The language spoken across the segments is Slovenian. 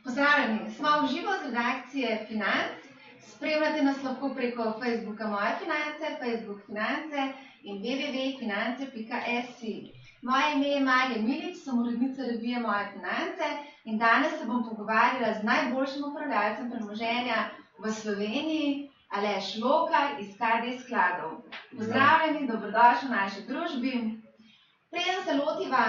Pozdravljeni, smo v živo z redakcije Financ. Spremljate nas lahko preko Facebooka Moje finance, Facebook Finance in www.finance.si. Moje ime je Marija Milič, sem urednica revije Moje finance in danes se bom pogovarjala z najboljšim upravljalcem premoženja v Sloveniji, Aleš Lokar iz KD skladov. Pozdravljeni, dobrodošli v naši družbi. Preden se lotiva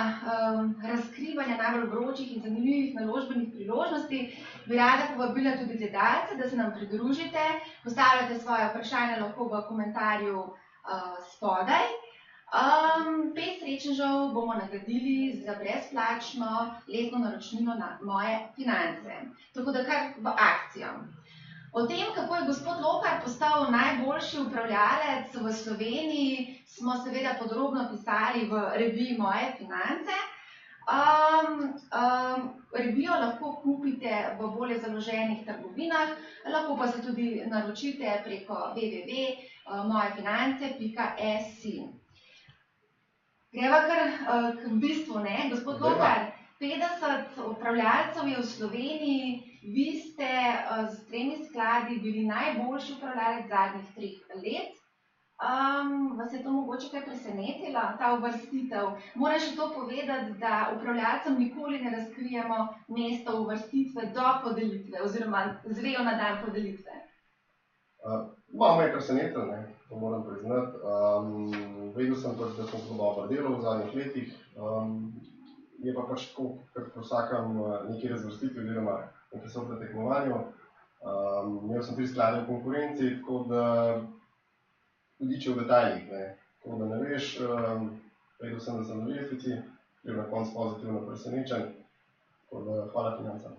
razkrivanja najbolj vročih in zanimivih naložbenih priložnosti, bi rada povabila tudi gledalce, da se nam pridružite. Postavljate svoje vprašanja lahko v komentarju spodaj. 5 srečnežev bomo nagradili za brezplačno letno naročnino na Moje finance. Tako da kar v akcijo. O tem, kako je gospod Lokar postal najboljši upravljalec v Sloveniji, smo seveda podrobno pisali v reviji Moje finance. Revijo lahko kupite v bolje založenih trgovinah, lahko pa se tudi naročite preko www.mojefinance.si. Greva kar k bistvu, ne? Gospod Lokar, 50 upravljalcev je v Sloveniji, vi ste z 3 skladi bili najboljši upravljalec zadnjih 3 let. Vas je to mogoče kaj presenetilo, ta uvrstitev? Moram še to povedati, da upravljalcem nikoli ne razkrijemo mesto uvrstitve do podelitve, oziroma zvejo na dan podelitve. Malo me je presenetilo, to moram priznati. Vedel sem pač, da sem zelo dobro delal v zadnjih letih. Je pa pač tako, kot pri vsakem neki razvrstitvi oziroma nekaj so v tekmovanju. Imel sem 3 sklade v konkurenci, tako da hudiče v detaljih. Tako da ne veš, vedel sem, da sem na lestvici, bil na koncu pozitivno presenečen. Tako da hvala financam.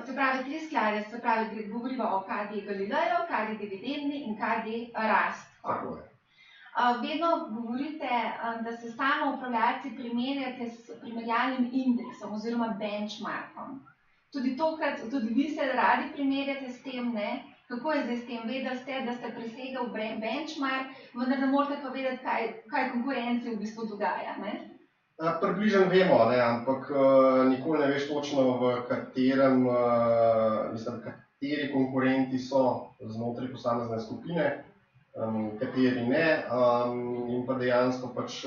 Se pravi, 3 sklade, se pravi, govorimo o KD Galileo, KD Dividendni in KD Rast. Tako je. Vedno govorite, da se stalno upravljalci primerjate s primerjalnim indeksom oziroma benchmarkom. Tudi tokrat, tudi vi se radi primerjate s tem, ne? Kako je zdaj s tem? Vedeli ste, da ste presegel benchmark, vendar ne morate pa vedeti, kaj konkurenci v bistvu dogaja, ne? Približno vemo, ampak nikoli ne veš točno, v kateri konkurenti so znotraj posamezne skupine, kateri ne, in pa dejansko pač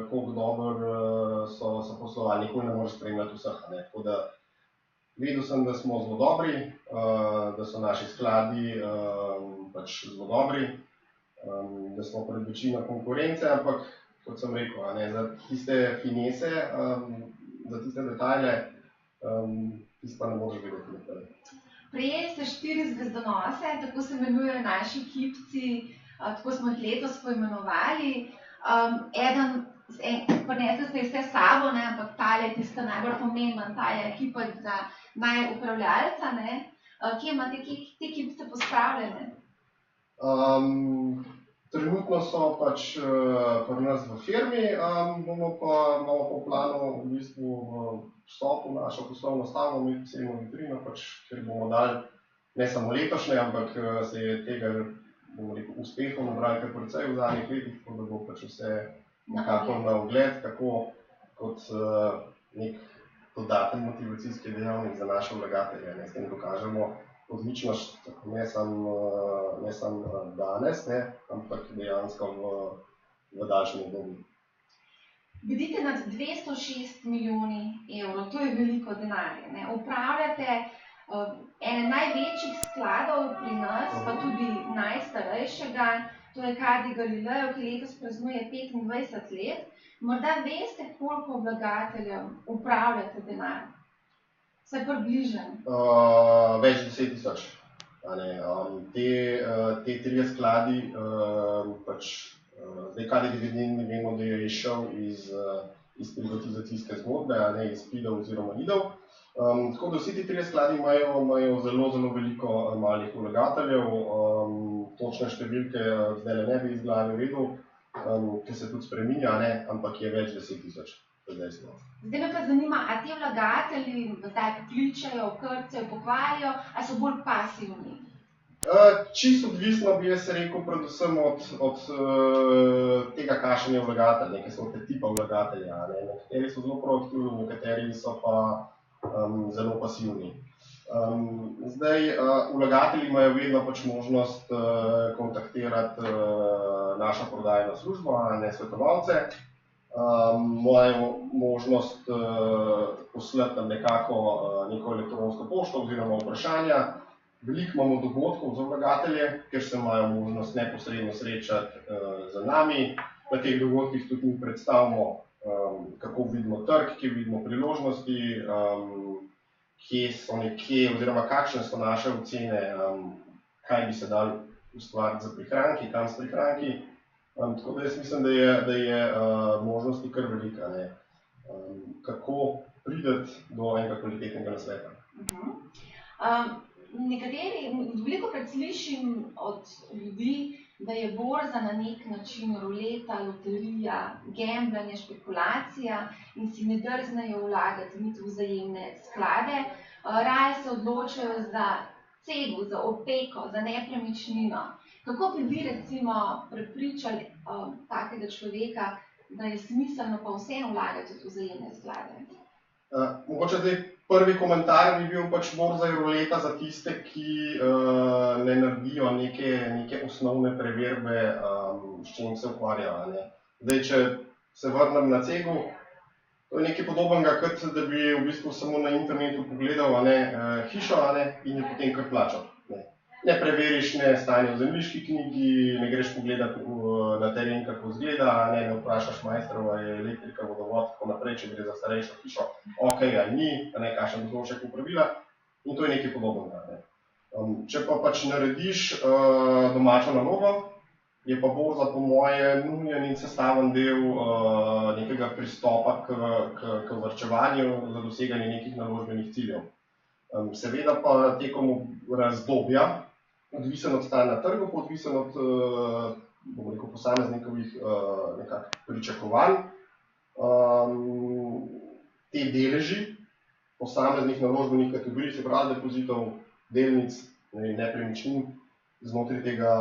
koliko dobro so poslovali, nikoli ne moreš spremljati vseh, Tako da vedel sem, da smo zelo dobri, da so naši skladi pač zelo dobri, da smo pred večino konkurence, ampak kot sem rekel, za tiste finese, za tiste detajle, tiste pa ne moreš vedeti naprej. Prejeli ste 4 zvezdonose, tako se imenujejo naši kipci, tako smo jih letos poimenovali. Prinesli ste vse sabo, ampak tale je tista najbolj pomemben, ta je kipa za najupravljalca, ne? Kje imate te kipce pospravljene? Trenutno so pač pri nas v firmi, imamo pa v planu v bistvu vstop v našo poslovno stavbo, mi posebno vitrino, kjer bomo dali ne samo letošnje, ampak se je tega, bomo rekel, uspehov nabrali kar precej v zadnjih letih, tako da bo pač vse nekako na ogled, tako kot nek dodaten motivacijski dejavnik za naše vlagatelje. S tem dokažemo odličnost, ne samo danes, ampak dejansko v daljšem obdobju. Vidite nad 206 milijoni evrov, to je veliko denarja. Upravljate ene največjih skladov pri nas, pa tudi najstarejšega, to je KD Galileo, ki letos praznuje 25 let. Morda veste, koliko vlagateljev upravljate denar? Vsaj približno. Več 10 000. Te 3 skladi, zdaj KD Dividendni vemo, da je izšel iz privatizacijske zgodbe, iz PID-ov oziroma IDov. Tako da vsi ti 3 skladi imajo zelo, zelo veliko malih vlagateljev, točne številke zdaj ne bi iz glave vedel, ki se tudi spreminja, ampak je več 10 000. Zdaj me pa zanima, a ti vlagatelji zdaj pokličajo, krcajo, pohvalijo, a so bolj pasivni? Čisto odvisno bi jaz rekel predvsem od tega, kakšen je vlagatelj, ki so te tipa vlagatelja. Nekateri so zelo proaktivni, nekateri so pa zelo pasivni. Zdaj, vlagatelji imajo vedno pač možnost kontaktirati našo prodajno službo, a ne svetovalce. Imajo možnost poslati nam neko elektronsko pošto oziroma vprašanja. Veliko imamo dogodkov za vlagatelje, kjer se imajo možnost neposredno srečati z nami. Na teh dogodkih tudi mi predstavimo, kako vidimo trg, kje vidimo priložnosti, kje so nekje oziroma kakšne so naše ocene, kaj bi se dalo ustvariti za prihranki, kam s prihranki. Tako da jaz mislim, da je možnosti kar velika, ne. Kako priti do enega kvalitetnega nasveta. Velikokrat slišim od ljudi, da je borza na nek način ruleta, loterija, gambljanje, špekulacija in si ne drznejo vlagati niti v vzajemne sklade. Raje se odločajo za cego, za opeko, za nepremičnino. Kako bi vi recimo prepričali takega človeka, da je smiselno pa vseeno vlagati v vzajemne sklade? Mogoče zdaj prvi komentar bi bil pač borza je ruleta za tiste, ki ne naredijo neke osnovne preverbe, s čim se ukvarjajo, ne. Zdaj, če se vrnem na cego, to je nekaj podobnega, kot da bi v bistvu samo na internetu pogledal, hišo, in jo potem kar plačal, ne. Ne preveriš ne stanje v zemljiški knjigi, ne greš pogledat na teren, kako izgleda, ne vprašaš mojstrov, ali je elektrika, vodovod, tako naprej, če gre za starejšo hišo, okej ali ni, kakšen vzroček uporabila, in to je nekaj podobnega, ne. Če pa pač narediš domačo nalogo, je pa borza po moje nujen in sestaven del nekega pristopa k varčevanju za doseganje nekih naložbenih ciljev. Seveda pa tekom razdobja, odvisen od stanja na trgu, pa odvisen od posameznikovih pričakovanj. Te deleži posameznih naložbenih kategorij, se pravi depozitov, delnic, nepremičnin, znotraj tega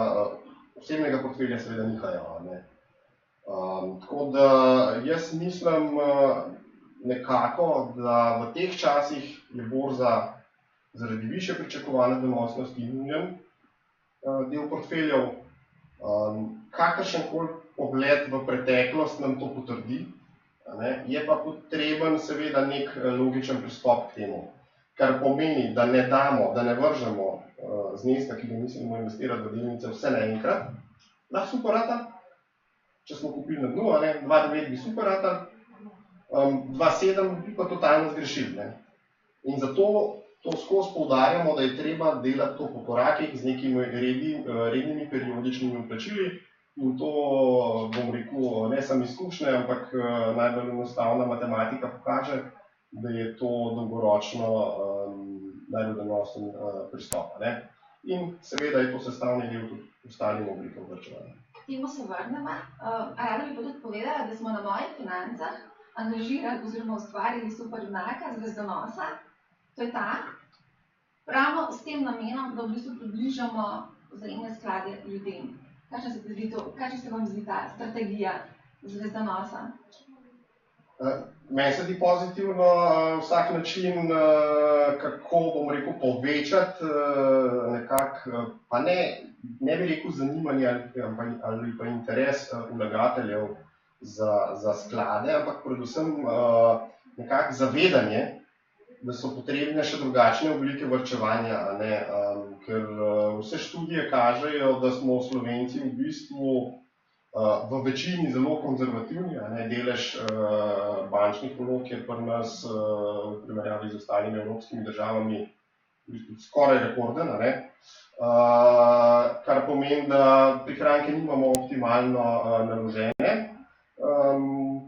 osebnega portfelja seveda nihajo, ne. Tako da jaz mislim nekako, da v teh časih je borza zaradi višje pričakovane donosnosti nujen del portfeljev. Kakršenkoli pogled v preteklost nam to potrdi, je pa potreben seveda nek logičen pristop k temu. Kar pomeni, da ne damo, da ne vržemo zneska, ki ga mislimo investirati v delnice vse naenkrat. Lahko super rata, če smo kupili na dnu, 2,9 bi super rata, 2,7 bi pa totalno zgrešili, ne. In zato to skozi poudarjamo, da je treba delati to po korakih z nekimi rednimi periodičnimi vplačili in to, bom rekel, ne samo izkušnje, ampak najbolj enostavna matematika pokaže, da je to dolgoročno najbolj donosen pristop, ne. In seveda je to sestavni del tudi ostalim oblikov varčevanja. K temu se vrnemo. Rada bi pa tudi povedala, da smo na Mojih financah angažirali oziroma ustvarili super znaka zvezdonosa. To je ta, ravno s tem namenom, da v bistvu približamo vzajemne sklade ljudem. Kakšna se vam zdi ta strategija zvezdonosa? Meni se zdi pozitivno vsak način, kako, bom rekel, povečati nekako, pa ne bi rekel zanimanje ali pa interes vlagateljev za sklade, ampak predvsem nekako zavedanje, da so potrebne še drugačne oblike varčevanja, ker vse študije kažejo, da smo Slovenci v bistvu v večini zelo konzervativni, delež bančnih vlog je pri nas v primerjavi z ostalimi evropskimi državami v bistvu skoraj rekorden, kar pomeni, da prihranke nimamo optimalno naložene.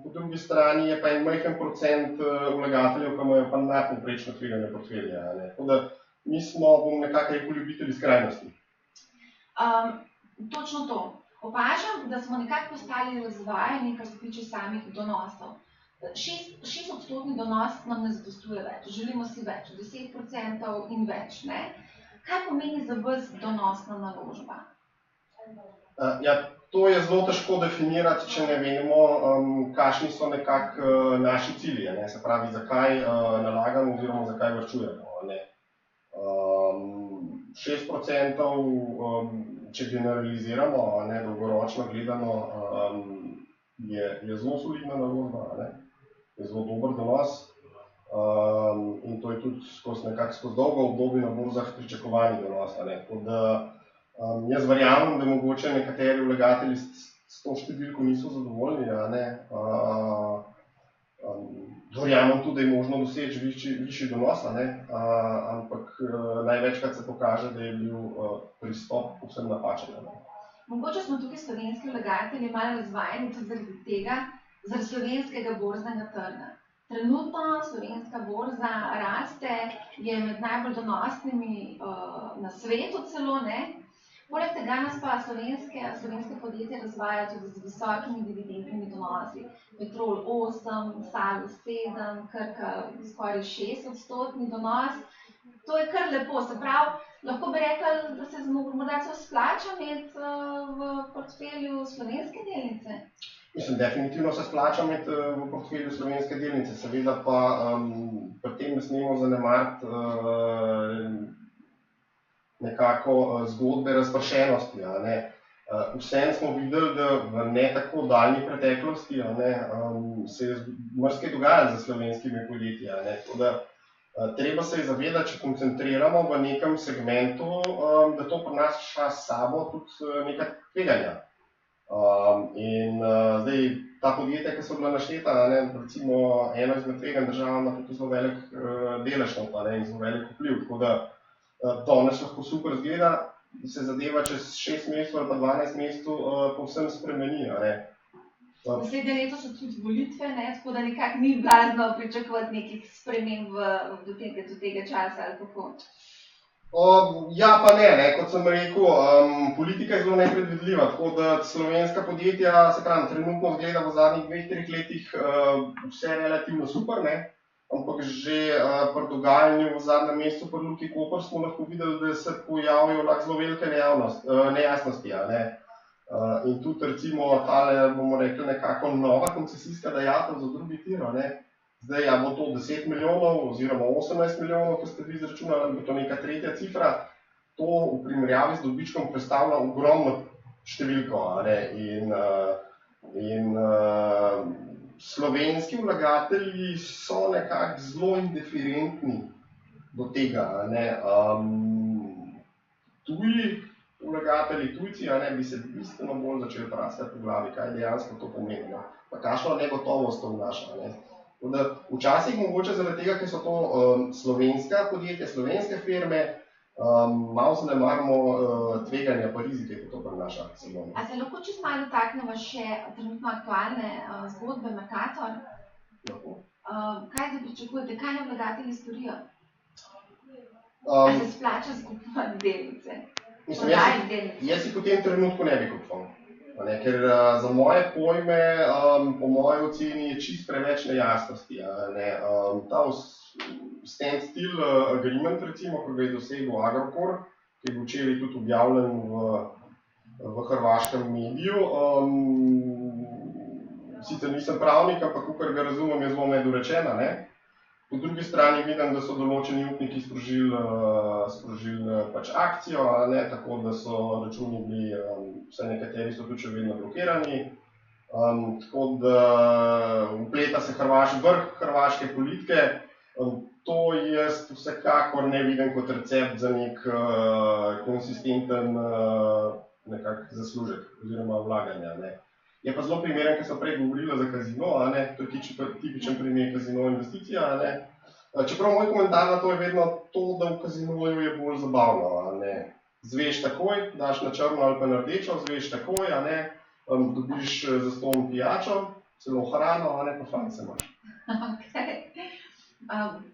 Po drugi strani je pa en majhen procent vlagateljev, ki imajo pa nadpovprečno tvegane portfelje, tako da mi smo, bom nekako rekel, ljubitelji skrajnosti. Točno to. Opažam, da smo nekako postali razvajeni, kar se tiče samih donosov. 6% donos nam ne zadostuje več, želimo si več, 10% in več, ne? Kaj pomeni za vas donosna naložba? Ja, To je zelo težko definirati, če ne vemo, kakšni so nekako naši cilji, ne? Se pravi, zakaj nalagamo oziroma zakaj varčujemo. Ne? 6%, če generaliziramo, ne, dolgoročno gledano, je zelo solidna naložba, ne? Je zelo dober donos in to je tudi skozi dolgo obdobje na borzah pričakovani donos. Tako da jaz verjamem, da mogoče nekateri vlagatelji s to številko niso zadovoljni, ne? Verjamem tudi, da je možno doseči višji donos, ne? Ampak največkrat se pokaže, da je bil pristop povsem napačen. Ne? Mogoče smo tukaj slovenski vlagatelji malo razvajeni tudi zaradi tega, zaradi slovenskega borznega trga. Trenutno slovenska borza raste, je med najbolj donosnimi na svetu celo, ne? Poleg tega nas pa slovenske podjetje razvajajo tudi z visokimi dividendnimi donosi. Petrol 8, Salus 7, Krka skoraj 6% donos. To je kar lepo, se pravi, lahko bi rekli, da se morda celo splača imeti v portfelju slovenske delnice. Mislim, definitivno se splača imeti v portfelju slovenske delnice, seveda pa pri tem ne smemo zanemariti nekako zgodbe razpršenosti. Ne? Vseeno smo videli, da v ne tako daljni preteklosti se je marsikaj dogajalo za slovenskimi podjetji. Ne? Tako da treba se je zavedati, če koncentriramo v nekem segmentu, da to prinaša s sabo tudi neka tveganja. In zdaj ta podjetja, ki so bila našteta, recimo eno izmed tveganj država ima tudi zelo velik delež in zelo velik vpliv. Tako da danes lahko super zgleda, da se zadeva čez 6 mesecev ali pa 12 mesecev povsem spremeni. Naslednje leto so tudi volitve, tako da nekako ni blazno pričakovati nekih sprememb do tega časa ali kako. Ja pa ne, kot sem rekel, politika je zelo nepredvidljiva, tako da slovenska podjetja, se pravi, trenutno zgleda v zadnjih 2-3 letih vse relativno super, ne? Ampak že pri dogajanju v zadnjem mesecu pri Luki Koper smo lahko videli, da se pojavijo zelo velike nejasnosti. Ne? In tudi recimo tale, bomo rekli, nekako nova koncesijska dajatev za drugi tir. Zdaj, bo to 10 milijonov oziroma 18 milijonov, ko ste vi izračunali, ali bo to neka tretja cifra, to v primerjavi z dobičkom predstavlja ogromno številko. In slovenski vlagatelji so nekako zelo indiferentni do tega. Tuji vlagatelji, tujci, bi se bistveno bolj začeli praskati po glavi, kaj dejansko to pomeni. Pa kakšno negotovost to vnaša. Včasih mogoče zaradi tega, ker so to slovenska podjetja, slovenske firme, malo zanemarimo tveganja pa rizike, ki to prinaša. A se lahko čisto malo dotaknemo še trenutno aktualne zgodbe Mercator? Kaj zdaj pričakujete, kaj naj vlagatelji storijo? A se splača skupovati delnice? Jaz si po tem trenutku ne bi kupoval. Ker za moje pojme, po moji oceni, je čist preveč nejasnosti. Ta standstill agreement, recimo, ko ga je dosegel Agrokor, ki je bil včeraj tudi objavljen v hrvaškem mediju. Sicer nisem pravnik, ampak kakor ga razumem, je zelo nedorečena. Po drugi strani vidim, da so določeni upniki sprožili akcijo, tako da so računi bili, vsaj nekateri so tudi še vedno blokirani. Tako da vpleta se vrh hrvaške politike. To jaz vsekakor ne vidim kot recept za nek konsistenten zaslužek oziroma vlaganja. Je pa zelo primeren, ker sem prej govorila za kazino, to je tipičen primer kazino investicija. Čeprav moj komentar na to je vedno to, da v kazinoju je bolj zabavno. Zveš takoj, daš na črno ali pa na rdečo, zveš takoj, dobiš zastonj pijačo, celo hrano, pa fajn se imaš.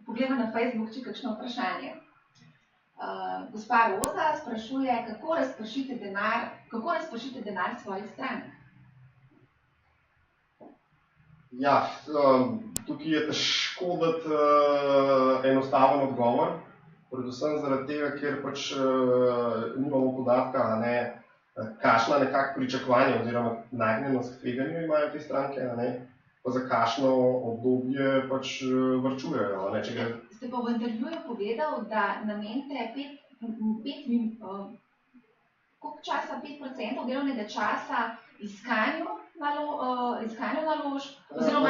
Poglejmo na Facebook, če kakšno vprašanje. Gospa Roza sprašuje, kako razpršiti denar svojih strank? Ja, tukaj je težko dati enostaven odgovor, predvsem zaradi tega, ker nimamo podatka, kakšna nekako pričakovanja oziroma nagnjenost k tveganju imajo te stranke, pa za kakšno obdobje pač varčujejo. Ste pa v intervjuju povedal, da namenite 5% delovnega časa iskanju naložb, oziroma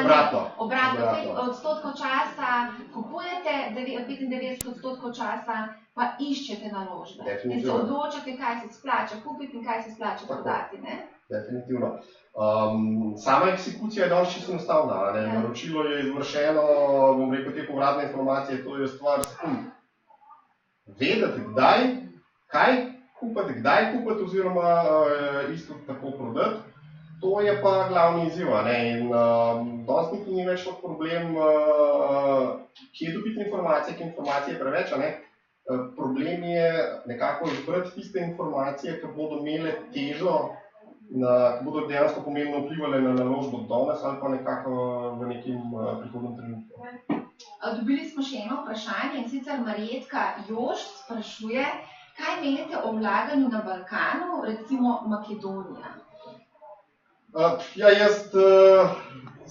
obratno, 5% časa kupujete, 95% časa pa iščete naložbe. In se odločate, kaj se splača kupiti in kaj se splača prodati. Definitivno. Sama eksekucija je danes čisto enostavna. Naročilo je izvršeno, bom rekel, te povratne informacije, to je stvar sekund. Vedeti, kaj kupiti, kdaj kupiti oziroma isto tako prodati, to je pa glavni izziv. In danes niti ni več problem, kje dobiti informacije, ker informacije je preveč. Problem je nekako izbrati tiste informacije, ki bodo imele težo, ki bodo dejansko pomembno vplivali na naložbo danes ali pa nekako v nekim prihodnem trenutku. Dobili smo še eno vprašanje, in sicer Marjetka Jož sprašuje, kaj menite o vlaganju na Balkanu, recimo Makedonija? Jaz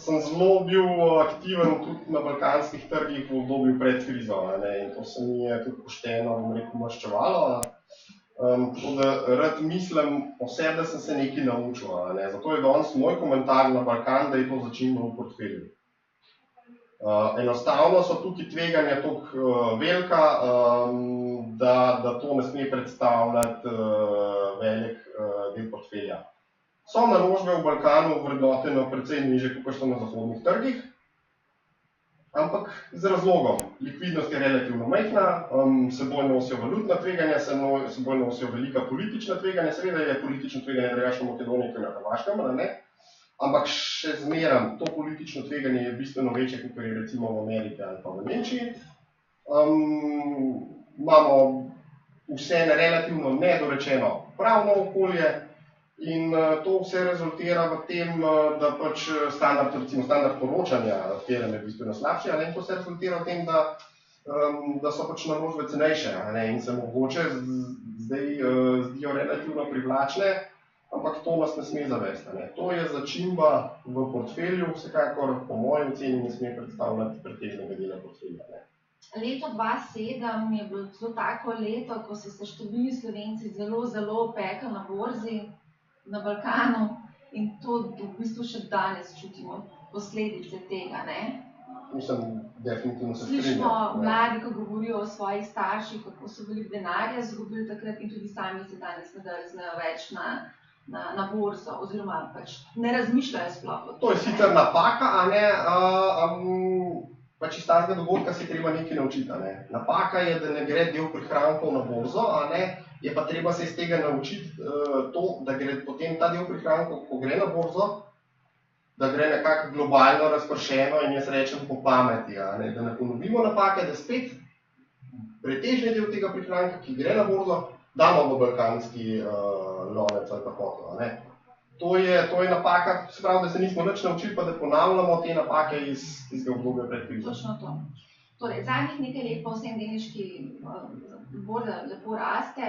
sem zelo bil aktiven tudi na balkanskih trgih v obdobju pred krizo, in to se mi je tudi pošteno, bom rekel, maščevalo. Tako da rad mislim o sebi, da sem se nekaj naučil. Zato je danes moj komentar na Balkan, da je to začimba v portfelju. Enostavno so tukaj tveganja toliko velika, da to ne sme predstavljati velik del portfelja. So naložbe v Balkanu vrednoteno precej nižje, kot so na zahodnih trgih, ampak z razlogom. Likvidnost je relativno majhna, seboj nosijo valutna tveganja, seboj nosijo velika politična tveganja, seveda je politično tveganje drugačno v Makedoniji, kot na Hrvaškem, ampak še zmeraj to politično tveganje je bistveno večje, kot je recimo v Ameriki ali pa v Nemčiji. Imamo vse relativno nedorečeno pravno okolje in to vse rezultira v tem, da pač standard poročanja firm je bistveno slabši, in to vse rezultira v tem, da so pač naložbe cenejše in se mogoče zdaj zdijo relativno privlačne, ampak to nas ne sme zavesti. To je začimba v portfelju, vsekakor po mojem oceni ne sme predstavljati pretežnega dela portfelja. Leto 2007 je bilo zelo tako leto, ko so se številni Slovenci zelo pekli na borzi na Balkanu in to v bistvu še danes čutimo posledice tega. Mislim, definitivno se strinjam. Slišimo mladi, ko govorijo o svojih starših, kako so veliko denarja izgubili takrat in tudi sami se danes ne znajo več na borzo, oziroma pač ne razmišljajo sploh o tem. To je sicer napaka, pač iz takega dogodka se je treba nekaj naučiti. Napaka je, da ne gre del prihrankov na borzo, je pa treba se iz tega naučiti to, da gre potem ta del prihrankov, ko gre na borzo, da gre nekako globalno razpršeno in jaz rečem po pameti, da ne ponovimo napake, da spet pretežni del tega prihranka, ki gre na borzo, damo v balkanski lonec ali pa kotel. To je napaka, se pravi, da se nismo nič naučili, pa da ponavljamo te napake iz tistega obdobja pred krizo. Točno to. Torej, zadnjih nekaj let pa vsem delniški borza lepo raste.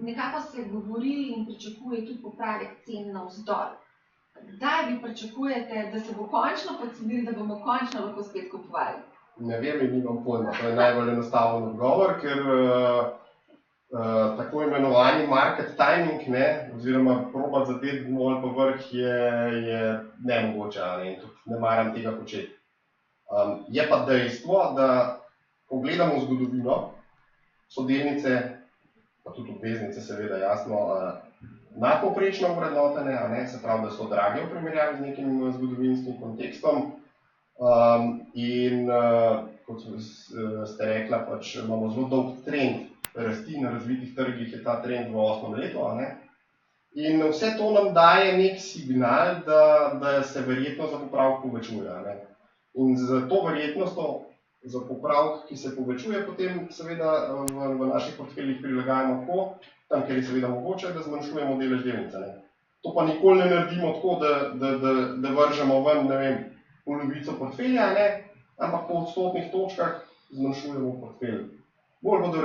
Nekako se govori in pričakuje tudi popravek cen navzdol. Kdaj vi pričakujete, da se bo končno pocenili, da bomo končno lahko spet kupovali? Ne vem in nimam pojma. To je najbolj enostaven odgovor, ker tako imenovani market timing, oziroma probati zadeti dno ali pa vrh je nemogoče in tudi ne maram tega početi. Je pa dejstvo, da ko gledamo zgodovino, so delnice, pa tudi obveznice seveda jasno, nadpovprečno vrednotene, se pravi, da so drage v primerjavi z nekim zgodovinskim kontekstom. In kot ste rekla, pač imamo zelo dolg trend rasti na razvitih trgih, je ta trend v 8. letu. In vse to nam daje nek signal, da se verjetnost za popravek povečuje. In z to verjetnostjo za popravek, ki se povečuje, potem seveda v naših portfeljih prilagajamo tako, tam, kjer je seveda mogoče, da zmanjšujemo delež delnice. To pa nikoli ne naredimo tako, da vržemo ven, ne vem, polovico portfelja, ampak po odstotnih točkah zmanjšujemo portfelj. bolj bodo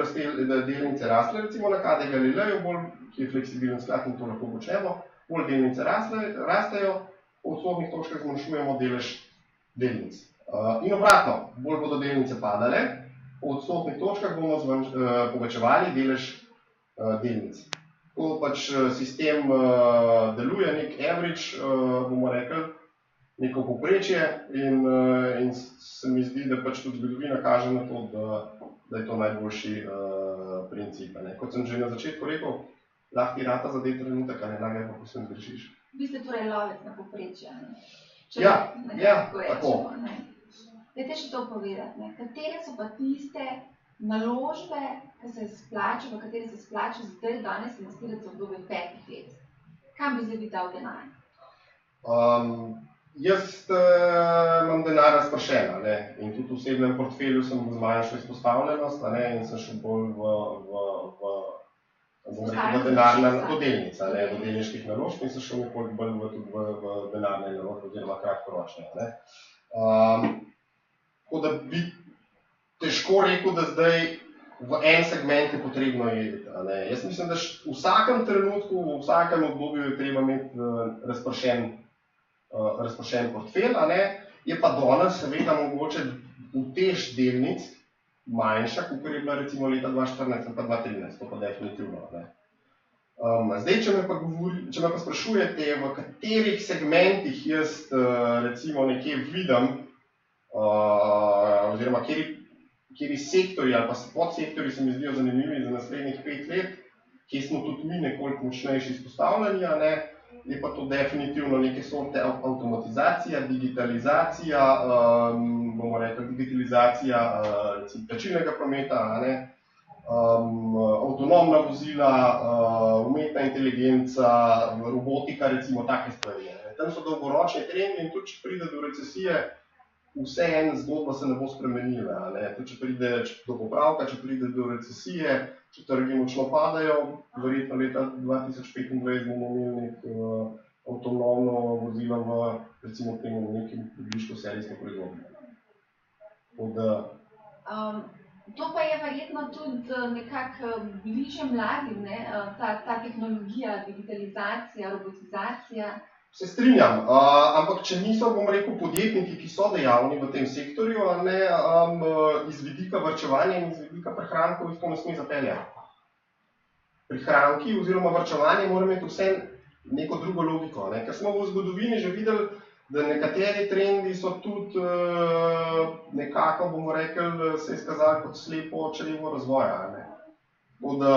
delnice rasle, recimo na KD Galileju, bolj, ki je fleksibilen sklad in to lahko počnemo, bolj delnice rastejo, po odstotnih točkah zmanjšujemo delež delnic. In obratno, bolj bodo delnice padale, po odstotnih točkah bomo povečevali delež delnic. Ko pač sistem deluje, nek average, bomo rekli, neko povprečje in se mi zdi, da pač tudi zgodovina kaže na to, da je to najboljši princip. Kot sem že na začetku rekel, lahko ti rata za trenutek, a ne lahko pa posebno grešiš. Vi ste torej lovec na povprečje, ne? Ja, tako. Dajte še to povedati, katere so pa tiste naložbe, v katere se splača zdaj danes investirati v obdobju 5 let? Kam bi zdaj bi dal denar? Jaz imam denar razpršen, in tudi v osebnem portfelju sem zmanjšal izpostavljenost, in sem šel bolj v denarne delnice, v delniških naložb in sem šel nekoliko bolj tudi v denarne naložbe oziroma kratkoročne. Tako da bi težko rekel, da zdaj v en segment je potrebno iti. Jaz mislim, da v vsakem trenutku, v vsakem obdobju je treba imeti razpršen portfelj, je pa danes seveda mogoče utež delnic manjša, kot je bila recimo leta 2014 in pa 2013, to pa definitivno. Zdaj, če me pa sprašujete, v katerih segmentih jaz recimo nekje vidim, oziroma kateri sektorji ali pa podsektorji se mi zdijo zanimivi za naslednjih 5 let, kje smo tudi mi nekoliko močnejši izpostavljeni, je pa to definitivno neke sorte avtomatizacija, digitalizacija, bomo rekli digitalizacija recimo plačilnega prometa, avtonomna vozila, umetna inteligenca, robotika, recimo take stvari. Tam so dolgoročni trendi in tudi če pride do recesije, vseeno zgodba se ne bo spremenila. Tudi če pride do popravka, če pride do recesije, če trgi močno padajo, verjetno leta 2025 bomo imeli avtonomno vozilo v recimo temu nekem približno serijsko proizvodnjo. To pa je verjetno tudi nekako bliže mladim, ta tehnologija, digitalizacija, robotizacija. Se strinjam, ampak če niso, bom rekel, podjetniki, ki so dejavni v tem sektorju, iz vidika varčevanja in iz vidika prihrankov jih to ne sme zapeljati. Prihranki oziroma varčevanje mora imeti vse neko drugo logiko, ker smo v zgodovini že videli, da nekateri trendi so tudi nekako, bomo rekli, se izkazali kot slepo črevo razvoja. Tako da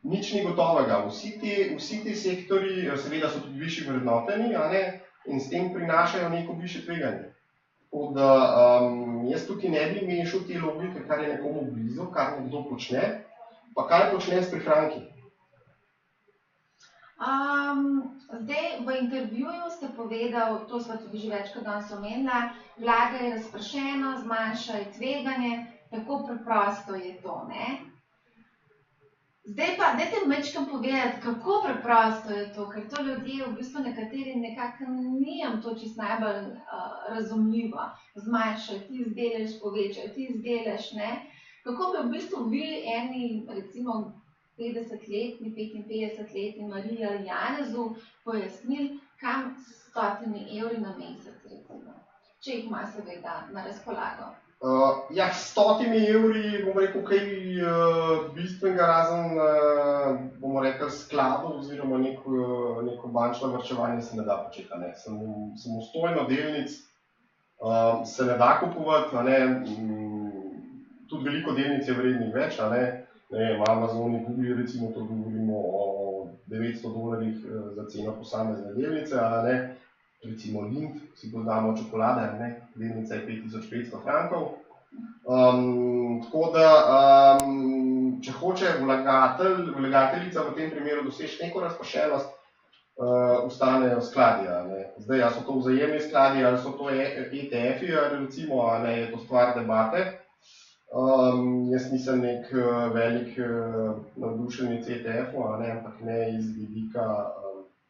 nič ni gotovega. Vsi ti sektorji seveda so tudi višji vrednoteni, in s tem prinašajo neko višje tveganje. Tako da jaz tukaj ne bi mešal te logike, kar je nekomu blizu, kar nekdo počne, pa kaj počne s prihranki. Zdaj, v intervjuju ste povedal, to sva tudi že večkrat danes omenila, vlaga je razpršena, zmanjša je tveganje, tako preprosto je to, Zdaj pa, dajte majčkeno povedati, kako preprosto je to, ker to ljudje v bistvu nekateri nekako nijem to čisto najbolj razumljivo. Zmanjšaj, ti delež, povečaj, ti delež, Kako bi v bistvu vi eni, recimo 50-letni, 55-letni Mariji ali Janezu pojasnili, kam s 100 evri na mesec, recimo, če jih ima seveda na razpolago? S 100 evri, bom rekel, kaj bistvenega razen, bomo rekel, skladov oziroma neko bančno varčevanje se ne da početi. Samostojno delnic se ne da kupovati, tudi veliko delnic je vrednih več, Amazon in Google, recimo, to govorimo o $900 za ceno posamezne delnice, recimo Lind, si poznamo čokolade, delnica je 5500 frankov. Tako da, če hoče vlagateljica v tem primeru doseči neko razpršenost, ostanejo skladi. Zdaj, ali so to vzajemni skladi, ali so to ETF-i, recimo, je to stvar debate. Jaz nisem nek velik navdušenec ETF-ov, ampak ne iz vidika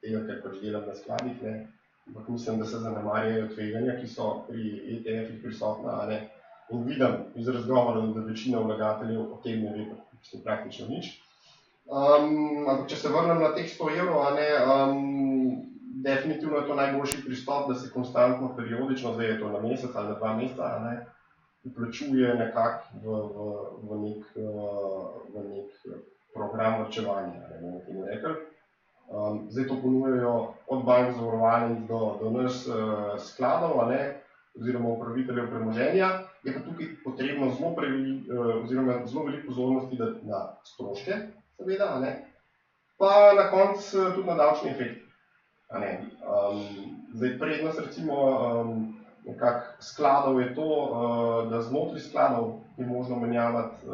tega, ker pač delam na skladih, ampak mislim, da se zanemarjajo tveganja, ki so pri ETF-ih prisotna. In vidim iz razgovora, da večina vlagateljev o tem ne ve praktično nič. Ampak če se vrnem na teh 100 evrov, definitivno je to najboljši pristop, da se konstantno, periodično, zdaj je to na mesec ali na 2 meseca, vplačuje nekako v nek program varčevanja, bomo temu rekli. Zdaj to ponujajo od bank zavarovalnic do nas skladov, oziroma upraviteljev premoženja. Je pa tukaj potrebno zelo veliko pozornosti dati na stroške, seveda, pa na koncu tudi na davčni efekt. Zdaj prednost recimo nekako skladov je to, da znotraj skladov je možno menjavati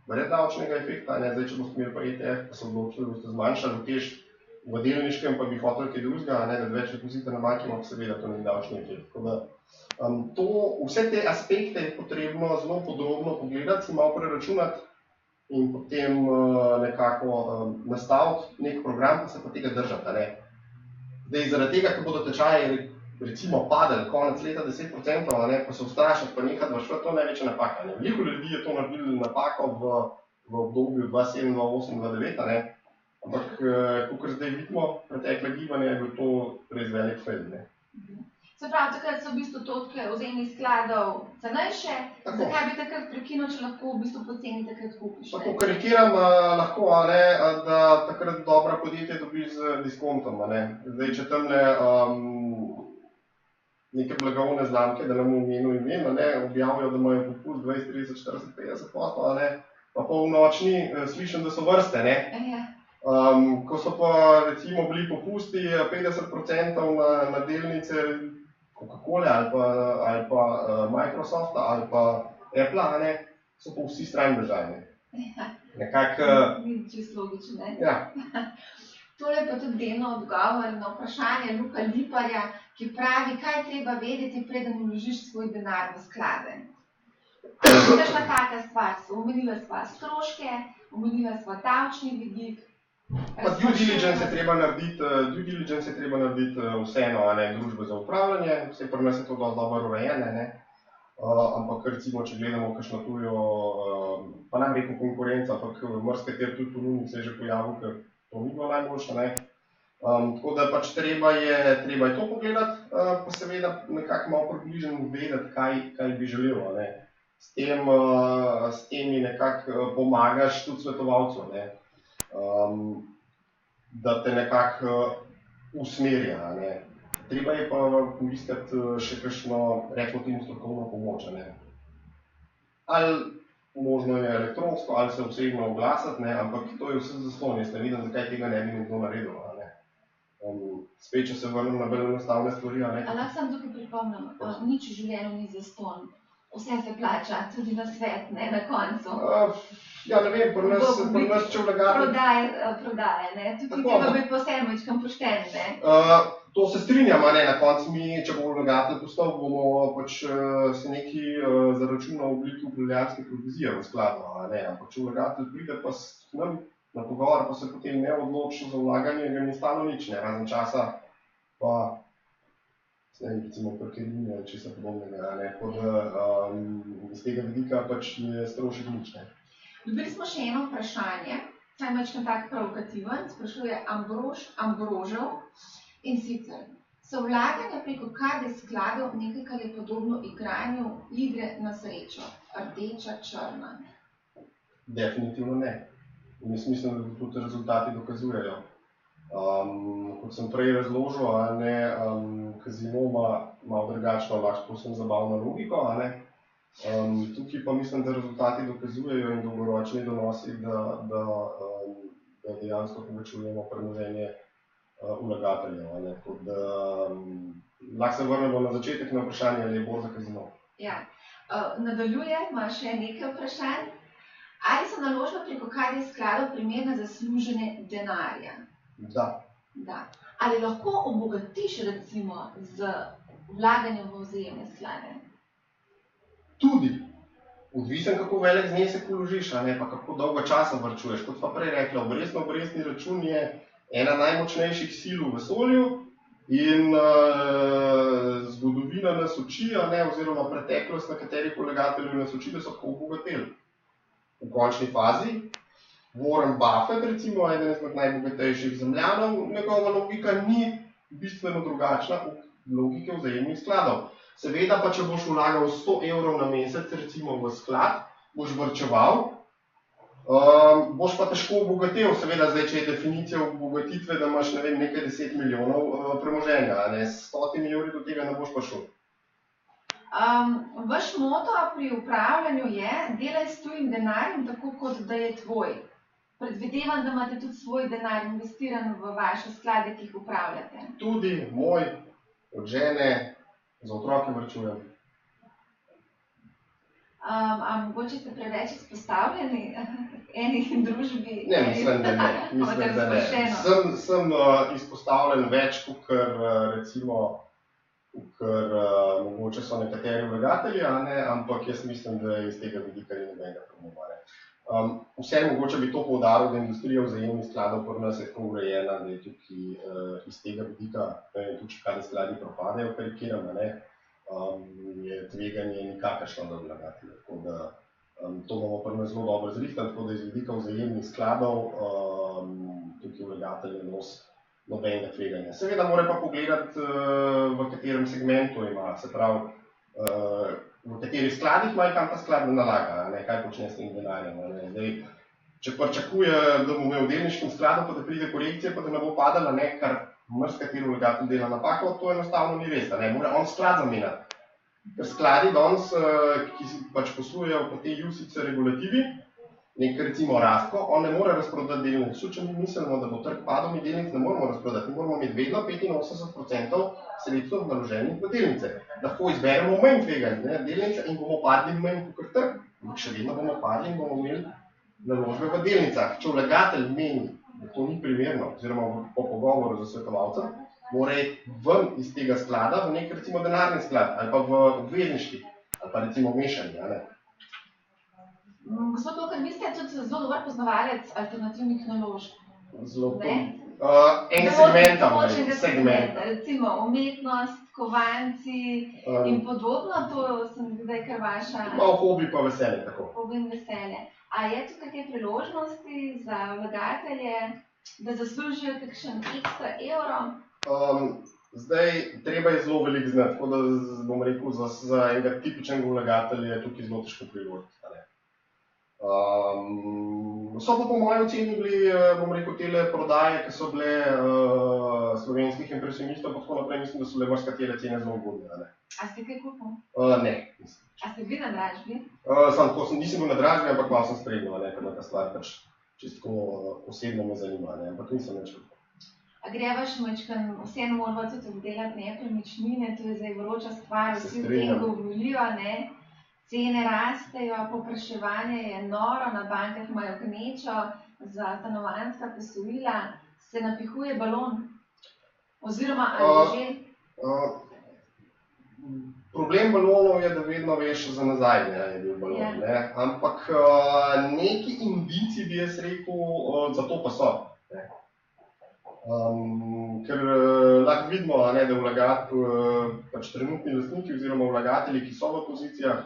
brez davčnega efekta. Zdaj, če boste imeli pa ETF, pa se odločili, da boste zmanjšali utež v delniškem, pa bi hoteli kaj drugega, da več depozita na banki, ampak seveda to ni davčni efekt. Vse te aspekte je potrebno zelo podrobno pogledati, si malo preračunati in potem nekako nastaviti nek program, pa se pa tega držati. Zdaj, zaradi tega, ko bodo tečaji recimo padali konec leta 10%, pa se ustrašiti, pa nekaj vršiti, to je največja napaka. Veliko ljudi je to naredili napako v obdobju 2007, 2008, 2009, ampak kakor zdaj vidimo, pretekle gibanje je bil to res velik fail. Se pravi, takrat so v bistvu točke vzemnih skladov cenejše, zakaj bi takrat prekinil, če lahko v bistvu poceni takrat kupiš? Tako karikiram lahko, da takrat dobra podjetja dobi z diskontom. Zdaj, če tamle neke blagovne znamke, da nam omenil imen, objavijo, da imajo popust 20, 30, 40, 50%, pa polnočni slišim, da so vrste. Ko so pa recimo bili popusti 50% na delnice Coca-Cola ali pa Microsofta ali pa Apple, so pa vsi stran bežali. Ni čisto logično, Tole pa tudi delno odgovor na vprašanje Luka Liparja, ki pravi, kaj treba vedeti, preden vložiš svoj denar v sklade. Kakšna taka stvar so? Omenila sva stroške, omenila sva davčni vidik. Due diligence je treba narediti vseeno, družbe za upravljanje, vse pri nas je to dosti dobro urejene, ampak recimo, če gledamo kakšno tujo, pa nam rekel konkurenca, ampak marsikateri tudi ponudnik se je že pojavil, ker to ni bilo najboljše. Tako da pač treba je to pogledati, pa seveda nekako malo približno vedeti, kaj bi želel. S tem nekako pomagaš tudi svetovalcu, da te nekako usmerja. Treba je pa poiskati še kakšno, reklo temu, strokovno pomoč. Ali možno je elektronsko, ali se osebno oglasiti, ampak to je vse zaslon, jaz ne vidim, zakaj tega ne bi nekdo naredil. Spet, če se vrnem na bolj enostavne stvari. Lahko sem tukaj pripomnim, nič v življenju ni zastonj. Vse se plača, tudi na svet, na koncu. Ja, ne vem, pri nas, če vlagatelj... Prodaje, tukaj treba biti posebno večkam pošten, To se strinjam, na koncu mi, če bo vlagatelj postal, bomo pač se nekaj zaračunal v obliki upravljalske provizije v skladu, ampak če vlagatelj pride pa nam na pogovor, pa se potem ne odloči za vlaganje, ga ni stalo nič, razen časa, pa recimo parkirnine ali česa podobnega, tako da iz tega vidika pač je strošek nič. Dobili smo še eno vprašanje, saj majčkam tak provokativen, sprašuje Ambrožev, in sicer, so vlaganja preko KD skladov nekaj, kar je podobno igranju igre na srečo, rdeča, črna? Definitivno ne. Jaz mislim, da tudi rezultati dokazujejo. Kot sem prej razložil, kazino ima malo drugačno, lahko povsem zabavno logiko. Tukaj pa mislim, da rezultati dokazujejo in dolgoročni donosi, da dejansko povečujemo premoženje vlagateljev. Lahko se vrnemo na začetek na vprašanje, ali je borza kazino. Ja. Nadaljuje, ima še nekaj vprašanj. Ali so naložbe preko KD skladov primerna za služenje denarja? Da. Ali lahko obogatiš recimo z vlaganjem v vzajemne sklade? Tudi. Odvisen, kako velik znesek vložiš, pa kako dolgo časa varčuješ. Kot pa prej rekla, obrestni račun je ena najmočnejših sil v vesolju in zgodovina nas uči, oziroma preteklost nekaterih vlagateljev nas uči, da so tako obogateli. V končni fazi Warren Buffett, recimo eden izmed najbogatejših zemljanov, njegova logika ni bistveno drugačna od logike vzajemnih skladov. Seveda pa, če boš vlagal 100 evrov na mesec, recimo v sklad, boš varčeval, boš pa težko obogatel. Seveda zdaj, če je definicija obogatitve, da imaš, ne vem, nekaj 10 milijonov premoženja, s 100 evri do tega ne boš prišel. Vaš moto pri upravljanju je, delaj s tujim denarjem tako, kot da je tvoj. Predvidevam, da imate tudi svoj denar investiran v vaše sklade, ki jih upravljate. Tudi moj, od žene, za otroke varčujem. Mogoče ste preveč izpostavljeni eni družbi? Ne, mislim, da ne. Sem izpostavljen več, kot recimo, mogoče so nekateri vlagatelji, ampak jaz mislim, da iz tega vidika ni nobenega problema. Vse mogoče bi to poudaril, da industrija vzajemnih skladov pri nas je tako urejena, da je tukaj iz tega vidika, tudi če kaj skladi propadejo, karikiram, je tveganje nikakršno za vlagatelje. Tako da to bomo pri nas zelo dobro zrihtali, tako da iz vidika vzajemnih skladov tukaj vlagatelj ne nosi nobenega tveganja. Seveda mora pa pogledati, v katerem segmentu ima, se pravi, v katerih skladih ima in kam ta sklad nalaga, kaj počne s tem denarjem. Zdaj, če pričakuje, da bo imel v delniškem skladu, pa da pride korekcija, pa da ne bo padala, kar marsikateri vlagatelj dela napako, to enostavno ni res, mora on sklad zamenjati. Ker skladi danes, ki pač poslujejo po tej UCITS regulativi, nekaj recimo Rastko, on ne more razprodati delnic. Če mi mislimo, da bo trg padel, mi delnic ne moramo razprodati. Mi moramo imeti vedno 85% sredstev naloženih v delnice. Lahko izberemo manj tveganja delnice in bomo padli manj kot trg. Še vedno bomo padli in bomo imeli naložbe v delnicah. Če vlagatelj meni, da to ni primerno, oziroma po pogovoru z svetovalcem, mora iti ven iz tega sklada v nek recimo denarni sklad ali pa v obvezniški ali pa recimo mešani. Gospod Lokar, vi ste tudi zelo dober poznavalec alternativnih naložb. Segmenta. Recimo umetnost, kovanci in podobno, to se mi zdi, da je kar vaša... Malo hobi pa veselje, tako. Hobi in veselje. A je tu kakšne priložnosti za vlagatelje, da zaslužijo kakšen ekstra evro? Zdaj, treba je zelo veliko znati, tako da bom rekel, za enega tipičnega vlagatelja je tukaj zelo težko priložiti. So pa po moji oceni bili, bom rekel, tele prodaje, ki so bile slovenskih impresionistov, pa tako naprej, mislim, da so bile marsikatera cene zelo ugodne. A ste kaj kupil? Ne. A ste bili na dražbi? Nisem bil na dražbi, ampak malo sem spremljal, ker me ta stvar pač čisto osebno me zanima, ampak nisem več kupil. A greva še mečkan, vseeno moramo tudi obdelati nepremičnine, to je zdaj vroča stvar, vsi o tem govorijo, cene rastejo, povpraševanje je noro, na bankah imajo gnečo za stanovanjska posojila, se napihuje balon, oziroma ali že? Problem balonov je, da vedno veš za nazaj, je bil balon, ampak neki indici bi jaz rekel, za to pa so. Ker lahko vidimo, da pač trenutni lastniki oziroma vlagatelji, ki so v pozicijah,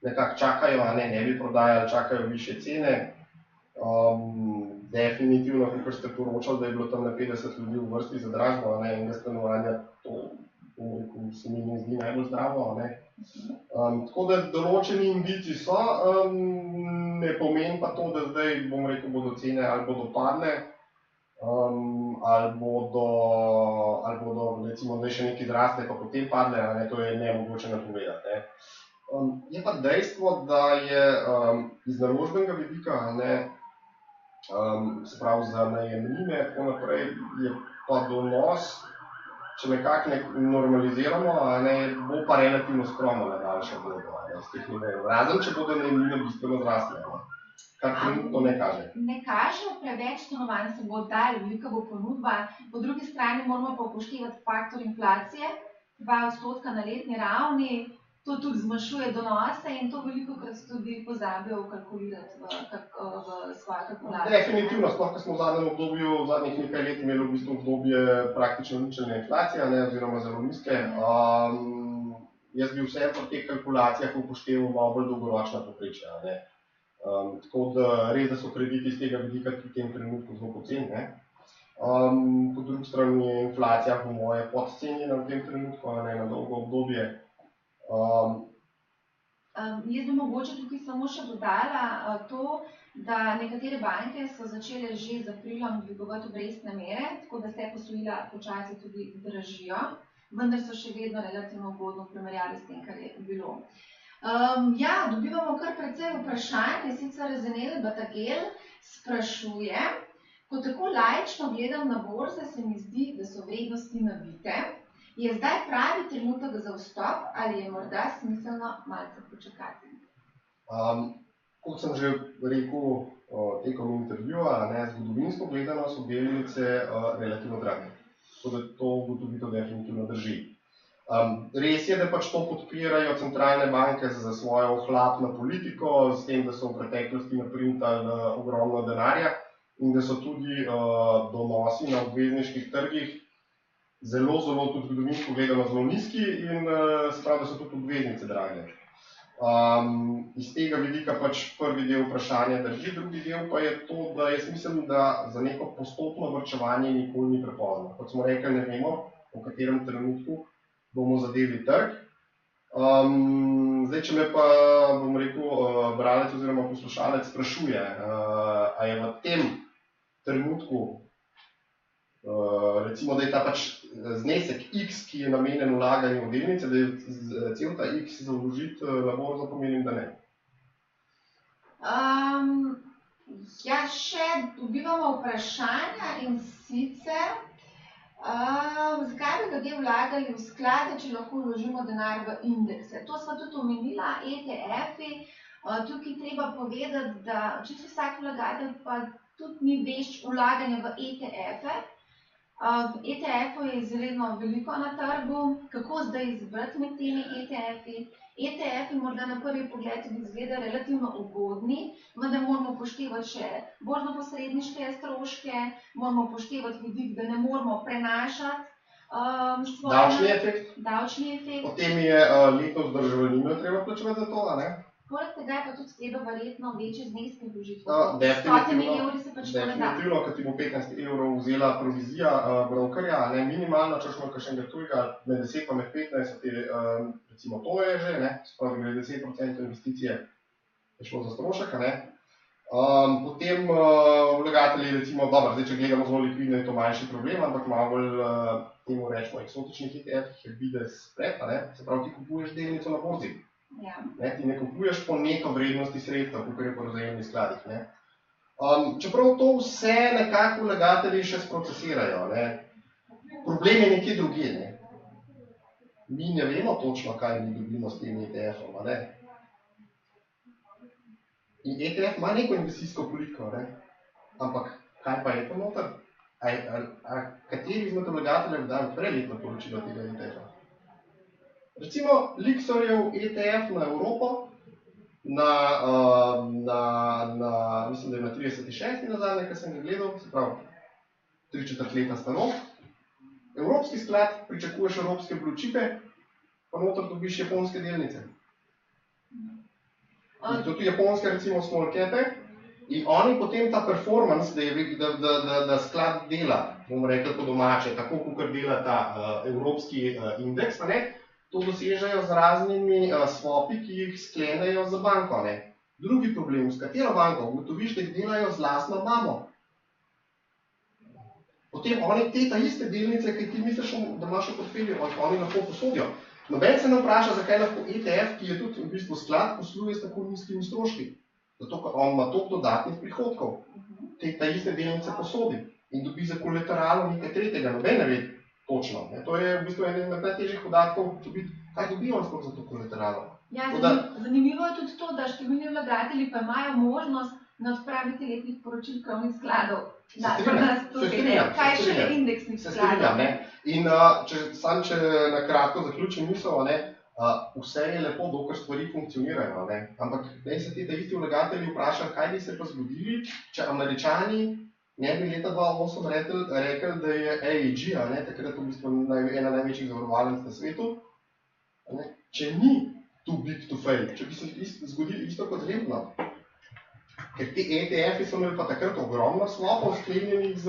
nekako čakajo, ne bi prodajali, čakajo višje cene. Definitivno, kot ste poročali, da je bilo tam na 50 ljudi v vrsti za dražbo, enega stanovanja, to se mi ne zdi najbolj zdravo. Tako da določeni indici so, ne pomeni pa to, da zdaj, bom rekel, bodo cene ali bodo padle, ali bodo recimo zdaj še nekaj zraste, pa potem padle, to je nemogoče napovedati. Je pa dejstvo, da je iz naložbenega vidika, se pravi za najemnine, tako naprej, je pa donos, če nekako normaliziramo, bo pa relativno skromno na daljšo obdobje iz teh nivojev. Razen, če bodo najemnine bistveno zrasle, kar trenutno ne kaže. Ne kaže, preveč stanovanj se bo oddalo, velika bo ponudba, po drugi strani moramo pa upoštevati faktor inflacije, 2% na letni ravni, to tudi zmanjšuje donose in to velikokrat tudi pozabijo kalkulirati v svojo kalkulacijo. Definitivno, sploh, ko smo v zadnjem obdobju, v zadnjih nekaj let imeli v bistvu obdobje praktično ničelne inflacije, oziroma zelo nizke. jaz bi vse po teh kalkulacijah upošteval malo bolj dolgoročna povprečja. Tako da res, da so krediti iz tega vidika tudi v tem trenutku zelo poceni. Po drugi strani je inflacija po moje podcenjena v tem trenutku, na dolgo obdobje. Jaz bi mogoče tukaj samo še dodala to, da nekatere banke so začele že z aprilom dvigovati obrestne mere, tako da se posojila počasi tudi dražijo, vendar so še vedno relativno ugodno v primerjavi s tem, kar je bilo. Dobivamo kar precej vprašanj, in sicer Zenel Batagel sprašuje, ko tako laično gledam na borze, se mi zdi, da so vrednosti navite. Je zdaj pravi trenutek za vstop ali je morda smiselno malce počakati? Kot sem že rekel tekom intervjuja, zgodovinsko gledano so delnice relativno drage. Tako da to ugotovitev definitivno drži. Res je, da pač to podpirajo centralne banke za svojo ohlapno politiko, s tem, da so v preteklosti naprintali ogromno denarja in da so tudi donosi na obvezniških trgih zelo tudi zgodovinsko gledano zelo nizki in da so tudi obveznice drage. Iz tega vidika pač prvi del vprašanja drži, drugi del pa je to, da jaz mislim, da za neko postopno varčevanje nikoli ni prepozno. Kot smo rekli, ne vemo, v katerem trenutku bomo zadeli trg. Zdaj, če me pa, bom rekel, bralec oziroma poslušalec sprašuje, a je v tem trenutku recimo, da je ta pač znesek X, ki je namenjen vlaganju v delnice, da je cel ta X za vložiti na borzo, pomenim, da ne. Še dobivamo vprašanja in sicer, zakaj bi ljudje vlagali v sklade, če lahko vložimo denar v indekse? To sva tudi omenila, ETF-i. Tukaj treba povedati, da čisto vsak vlagatelj pa tudi ni vešč vlaganja v ETF-e. V ETF-u je izredno veliko na trgu, kako zdaj izbrati med temi ETF-i. ETF-i morda na prvi pogled tudi izgledajo relativno ugodni, vendar moramo upoštevati še borznoposredniške stroške, moramo upoštevati vidik, da ne moramo prenašati davčni efekt. Potem je letno vzdrževalnino treba plačevati za to, a ne? Poleg tega je pa tudi treba verjetno večje zneske vložiti. Definitivno, ker ti bo 15 evrov vzela provizija brokerja, minimalno, če smo kakšnega tujega, med 10 pa med 15, recimo to je že, spravi gre 10% investicije, je šlo za strošek, Potem vlagatelji, recimo, dobro, zdaj, če gledamo zelo likvidno, je to manjši problem, ampak malo bolj temu rečemo eksotičnih ETF-ih, je Bides Spread, se pravi, ti kupuješ delnico na borzi. Ti ne kupuješ po neto vrednosti sredstev, kot je po vzajemnih skladih. Čeprav to vse nekako vlagatelji še sprocesirajo. Problem je nekje drugje. Mi ne vemo točno, kaj mi dobimo s tem ETF-om. In ETF ima neko investicijsko politiko, ampak kaj pa je to noter? Kateri izmed vlagateljev dajo preletno poročilo tega ETF-a? Recimo Lixorjev ETF na Evropo, mislim, da je na 36. nazadnje, kar sem ga gledal, se pravi 3/4 leta staro. Evropski sklad, pričakuješ evropske blue chipe, pa noter dobiš japonske delnice. In tudi japonske, recimo small cape, in oni potem ta performance, da sklad dela, bomo rekli po domače, tako kot dela ta evropski indeks, to dosežejo z raznimi swapi, ki jih sklenejo z banko. Drugi problem, s katero banko ugotoviš, da jih delajo z lastno mamo. Potem oni te iste delnice, ki ti misliš, da imaš v portfelju, oni lahko posodijo. Noben se ne vpraša, zakaj lahko ETF, ki je tudi v bistvu sklad, posluje s tako nizkimi stroški. Zato, ker on ima toliko dodatnih prihodkov. Te iste delnice posodi in dobi za kolateralo nekaj tretjega, noben ne ve točno. To je v bistvu eden od najtežjih podatkov, kaj dobijo sploh za to kolateralo. Zanimivo je tudi to, da številni vlagatelji pa imajo možnost ne odpraviti letnih poročil krovnih skladov. Kaj še je indeksnih skladov? Se strinjam, in če na kratko zaključim misel, vse je lepo, dokler stvari funkcionirajo, ampak zdaj se te isti vlagatelji vprašajo, kaj bi se pa zgodili, če Američani ne bi leta 2008 rekli, da je AIG, takrat v bistvu ena največjih zavarovalnic na svetu, Če ni too big to fail, če bi se zgodilo isto kot vedno, ker ti ETF-i so imeli pa takrat ogromno swapov sklenjenih z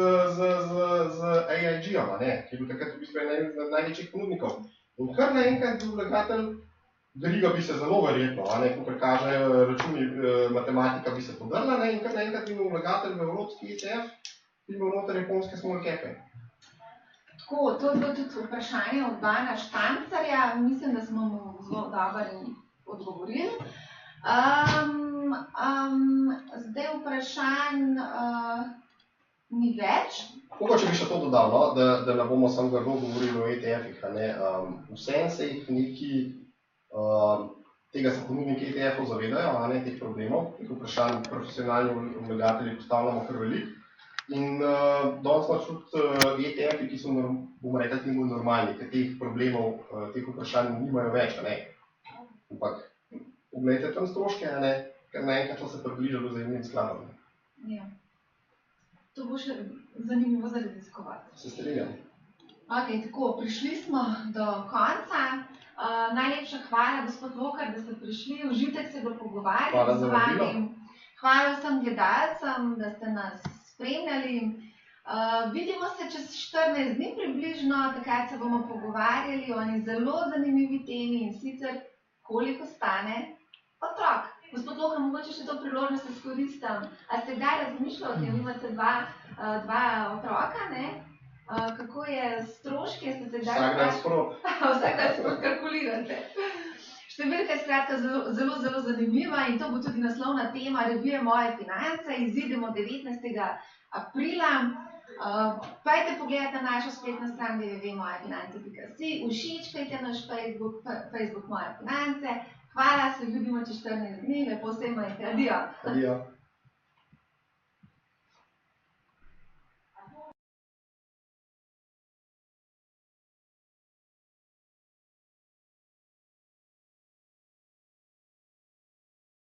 AIG-om, ki je bil takrat v bistvu eden od največjih ponudnikov. In kar naenkrat vlagatelj, veriga bi se zelo verjetno, ko kažejo računi, matematika bi se podrla, in kar naenkrat bi imel vlagatelj v evropski ETF, bi imel noter japonske small cap-e. Tako, to je bilo tudi vprašanje od Bana Štancarja, mislim, da smo mu zelo dobro odgovorili. Zdaj vprašanj ni več. Mogoče bi še to dodal, da ne bomo samo grdo govorili o ETF-ih. Vsem se jih neki, tega se ponudniki ETF-ov zavedajo, teh problemov, teh vprašanj profesionalni vlagatelji postavljamo kar veliko. In danes smo tudi ETF-i, ki so, bomo rekli, temu normalni, ker teh problemov, teh vprašanj nimajo več. Ampak poglejte tam stroške, ker naenkrat se približa do vzajemnim skladom. Ja. To bo še zanimivo za raziskovati. Se strinjam. Ok, tako, prišli smo do konca. Najlepša hvala, gospod Lokar, da ste prišli. Užitek se bo pogovarjati z vami. Hvala vsem gledalcem, da ste nas spremljali. Vidimo se čez 14 dni približno, takrat se bomo pogovarjali o eni zelo zanimivi temi in sicer koliko stane otrok. Gospod Lokar, mogoče še to priložnost izkoristim. A ste kdaj razmišljali o tem, imate dva otroka, kako je stroški, ste se kdaj... Vsak dan sprot. Vsak dan sprot kalkulirate. Številka je skratka zelo zanimiva in to bo tudi naslovna tema revije Moje finance. Izidemo 19. aprila. Pojdite pogledati na našo spletno stran www.mojefinance.si, všečkajte naš Facebook Moje finance. Hvala, se vidimo čez 14 dni, lepo se imajte. Adijo. Adijo.